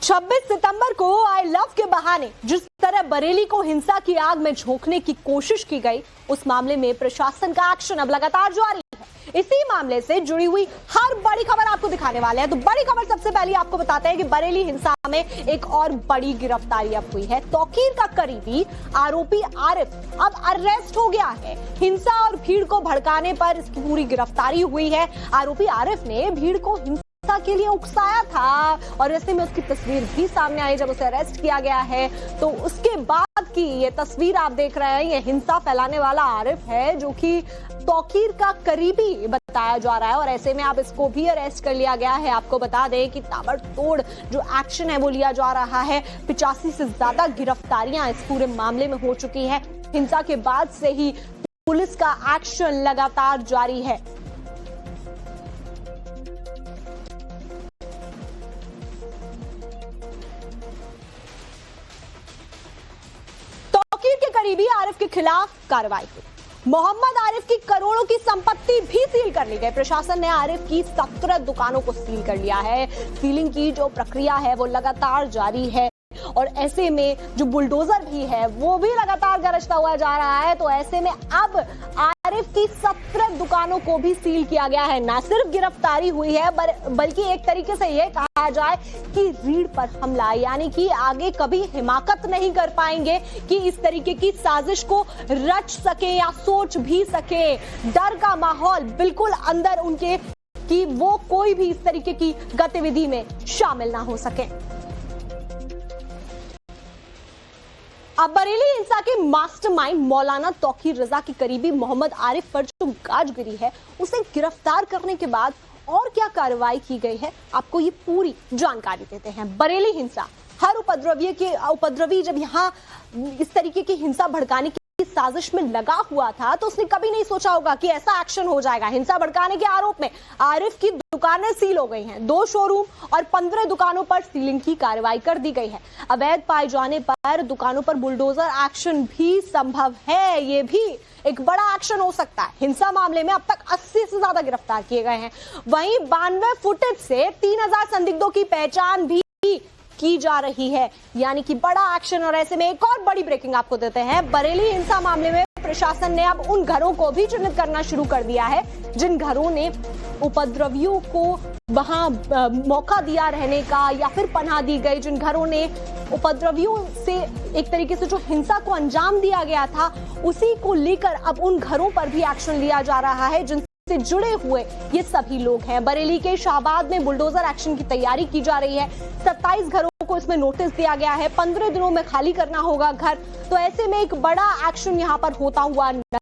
26 सितंबर को I love के बहाने जिस तरह बरेली को हिंसा की आग में झोंकने की कोशिश की गई, उस मामले में प्रशासन का एक्शन अब लगातार जारी है। इसी मामले से जुड़ी हुई हर बड़ी खबर आपको दिखाने वाले हैं। तो बड़ी खबर सबसे पहले आपको बताते हैं कि बरेली हिंसा में एक और बड़ी गिरफ्तारी अब हुई है। तौकीर का करीबी आरोपी आरिफ अब अरेस्ट हो गया है। हिंसा और भीड़ को भड़काने पर इसकी पूरी गिरफ्तारी हुई है। आरोपी आरिफ ने भीड़ को हिंसा के लिए उकसाया था और ऐसे में उसकी तस्वीर भी सामने आई जब उसे अरेस्ट किया गया है। तो उसके बाद की ये तस्वीर आप देख रहे हैं, ये हिंसा फैलाने वाला आरिफ है जो कि तौकीर का करीबी बताया जा रहा है और ऐसे में आप इसको भी अरेस्ट कर लिया गया है। आपको बता दें कि ताबड़तोड़ जो एक्शन है वो लिया जा रहा है। 85 से ज्यादा गिरफ्तारियां इस पूरे मामले में हो चुकी है। हिंसा के बाद से ही पुलिस का एक्शन लगातार जारी है। तौकीर के करीबी आरिफ के खिलाफ कार्रवाई हुई। मोहम्मद आरिफ की करोड़ों की संपत्ति भी सील कर ली गई। प्रशासन ने आरिफ की 17 दुकानों को सील कर लिया है। सीलिंग की जो प्रक्रिया है वो लगातार जारी है और ऐसे में जो बुलडोजर भी है वो भी लगातार गरजता हुआ जा रहा है। तो ऐसे में अब आरिफ की 17 दुकानों को भी सील किया गया है। ना सिर्फ गिरफ्तारी हुई है बल्कि एक तरीके से यह कहा जाए कि रीढ़ पर हमला, यानी कि आगे कभी हिमाकत नहीं कर पाएंगे कि इस तरीके की साजिश को रच सके या सोच भी सके। डर का माहौल बिल्कुल अंदर उनके कि वो कोई भी इस तरीके की गतिविधि में शामिल ना हो सके। अब बरेली हिंसा के मास्टरमाइंड मौलाना तौकीर रजा के करीबी मोहम्मद आरिफ पर जो गाजगिरी है उसे गिरफ्तार करने के बाद और क्या कार्रवाई की गई है, आपको ये पूरी जानकारी देते हैं। बरेली हिंसा, हर उपद्रवी जब यहाँ इस तरीके की हिंसा भड़काने की साजिश में लगा हुआ था तो उसने कभी नहीं सोचा होगा कि ऐसा एक्शन हो जाएगा। हिंसा भड़काने के आरोप में आरिफ की दुकानें सील हो गई हैं। 2 शोरूम और 15 दुकानों पर सीलिंग की कार्रवाई कर दी गई है। अवैध पाए जाने पर दुकानों पर बुलडोजर एक्शन भी संभव है। ये भी एक बड़ा एक्शन हो सकता है। हिंसा मामले में अब तक 80 से ज्यादा गिरफ्तार किए गए हैं। वहीं 92 फुटेज से 3000 संदिग्धों की पहचान भी की जा रही है, यानी कि बड़ा एक्शन। और ऐसे में एक और बड़ी ब्रेकिंग आपको देते हैं। बरेली हिंसा मामले में प्रशासन ने अब उन घरों को भी चिन्हित करना शुरू कर दिया है जिन घरों ने उपद्रवियों को वहां मौका दिया रहने का या फिर पनाह दी गई, जिन घरों ने उपद्रवियों से एक तरीके से जो हिंसा को अंजाम दिया गया था उसी को लेकर अब उन घरों पर भी एक्शन लिया जा रहा है जिनसे जुड़े हुए ये सभी लोग हैं। बरेली के शाहबाद में बुलडोजर एक्शन की तैयारी की जा रही है। 27 घरों को इसमें नोटिस दिया गया है। 15 दिनों में खाली करना होगा घर। तो ऐसे में एक बड़ा एक्शन यहां पर होता हुआ